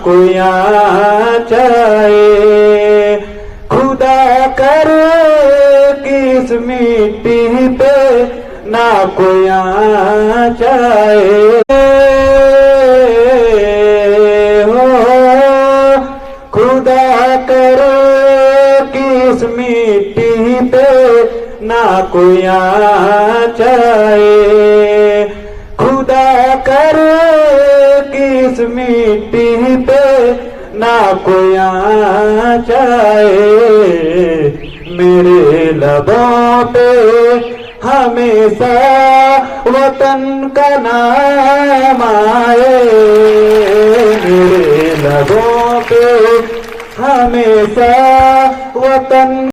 कोई चाहे। खुदा करे किस मिट्टी पे ना कोई चाहे। हो खुदा करे किस मिट्टी पे ना कोई चाहे। खुदा करे किस मिट्टी पे ना कोई चाहे। मेरे लबों पे हमेशा वतन का नाम आए। मेरे लबों पे हमेशा वतन